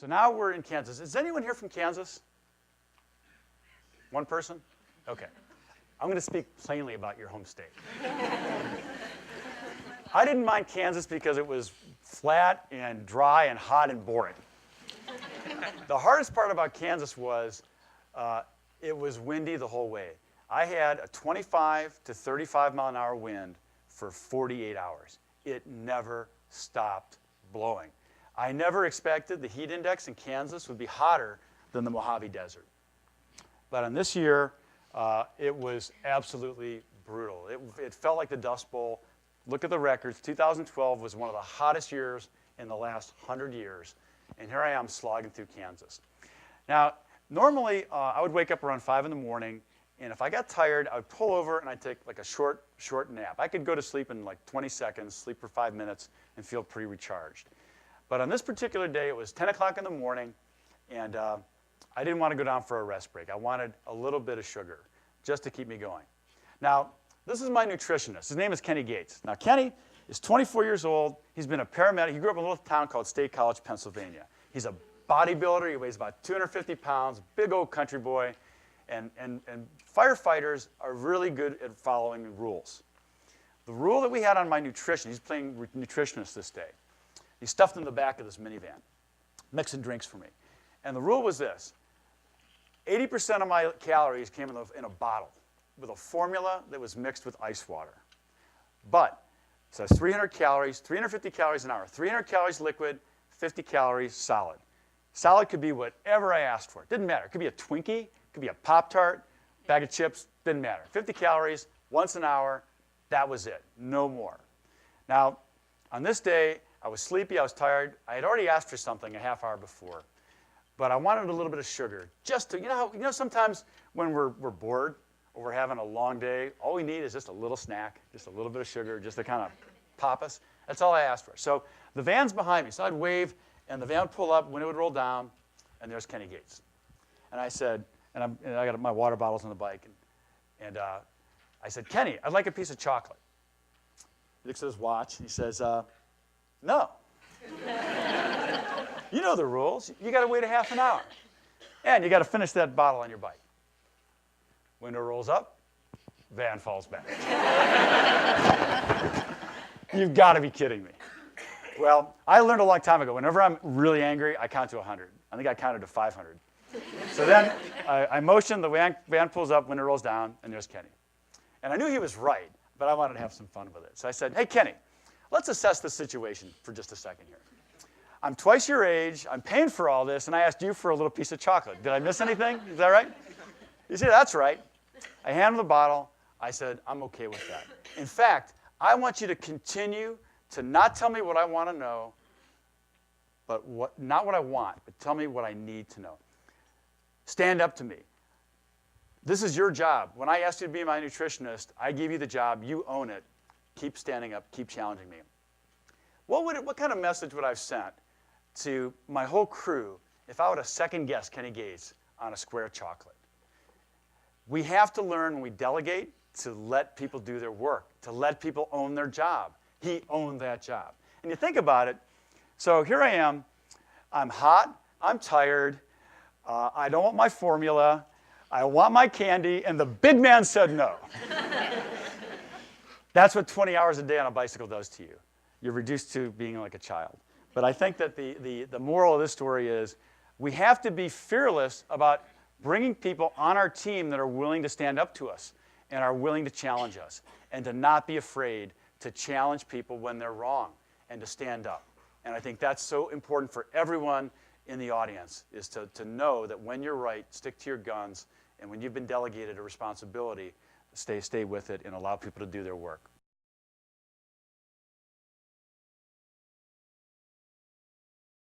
So now we're in Kansas. Is anyone here from Kansas? One person? Okay. I'm going to speak plainly about your home state. I didn't mind Kansas because it was flat and dry and hot and boring. The hardest part about Kansas was it was windy the whole way. I had a 25 to 35 mile an hour wind for 48 hours. It never stopped blowing. I never expected the heat index in Kansas would be hotter than the Mojave Desert. But on this year, it was absolutely brutal. It felt like the Dust Bowl. Look at the records. 2012 was one of the hottest years in the last 100 years. And here I am slogging through Kansas. Now, normally, I would wake up around 5 in the morning, and if I got tired, I would pull over and I'd take like a short nap. I could go to sleep in like 20 seconds, sleep for 5 minutes, and feel pretty recharged. But on this particular day, it was 10 o'clock in the morning, and I didn't want to go down for a rest break. I wanted a little bit of sugar just to keep me going. Now, this is my nutritionist. His name is Kenny Gates. Now, Kenny is 24 years old. He's been a paramedic. He grew up in a little town called State College, Pennsylvania. He's a bodybuilder. He weighs about 250 pounds, big old country boy. And firefighters are really good at following rules. The rule that we had on my nutrition, he's playing nutritionist this day. He stuffed in the back of this minivan, mixing drinks for me. And the rule was this: 80% of my calories came in a bottle with a formula that was mixed with ice water. But it says 300 calories, 350 calories an hour, 300 calories liquid, 50 calories solid. Solid could be whatever I asked for. It didn't matter. It could be a Twinkie, it could be a Pop-Tart, bag of chips, didn't matter. 50 calories, once an hour, that was it, no more. Now, on this day, I was sleepy, I was tired. I had already asked for something a half hour before, but I wanted a little bit of sugar, just to, you know sometimes when we're bored or we're having a long day, all we need is just a little snack, just a little bit of sugar, just to kind of pop us. That's all I asked for. So the van's behind me, so I'd wave, and the van would pull up, window would roll down, and there's Kenny Gates. And I said, and I got my water bottles on the bike, and I said, Kenny, I'd like a piece of chocolate. He looks at his watch, and he says, no. You know the rules. You got to wait a half an hour. And you got to finish that bottle on your bike. Window rolls up, van falls back. You've got to be kidding me. Well, I learned a long time ago, whenever I'm really angry, I count to 100. I think I counted to 500. So then I motioned, the van pulls up, window rolls down, and there's Kenny. And I knew he was right, but I wanted to have some fun with it. So I said, hey, Kenny, let's assess the situation for just a second here. I'm twice your age, I'm paying for all this, and I asked you for a little piece of chocolate. Did I miss anything? Is that right? You said, that's right. I handed him the bottle. I said, I'm okay with that. In fact, I want you to continue to not tell me what I want to know, but not what I want, but tell me what I need to know. Stand up to me. This is your job. When I asked you to be my nutritionist, I gave you the job. You own it. Keep standing up. Keep challenging me. What kind of message would I have sent to my whole crew if I would have second-guessed Kenny Gates on a square of chocolate? We have to learn when we delegate to let people do their work, to let people own their job. He owned that job. And you think about it, so here I am. I'm hot. I'm tired. I don't want my formula. I want my candy. And the big man said no. That's what 20 hours a day on a bicycle does to you. You're reduced to being like a child. But I think that the moral of this story is we have to be fearless about bringing people on our team that are willing to stand up to us and are willing to challenge us, and to not be afraid to challenge people when they're wrong and to stand up. And I think that's so important for everyone in the audience, is to know that when you're right, stick to your guns, and when you've been delegated a responsibility, stay with it and allow people to do their work.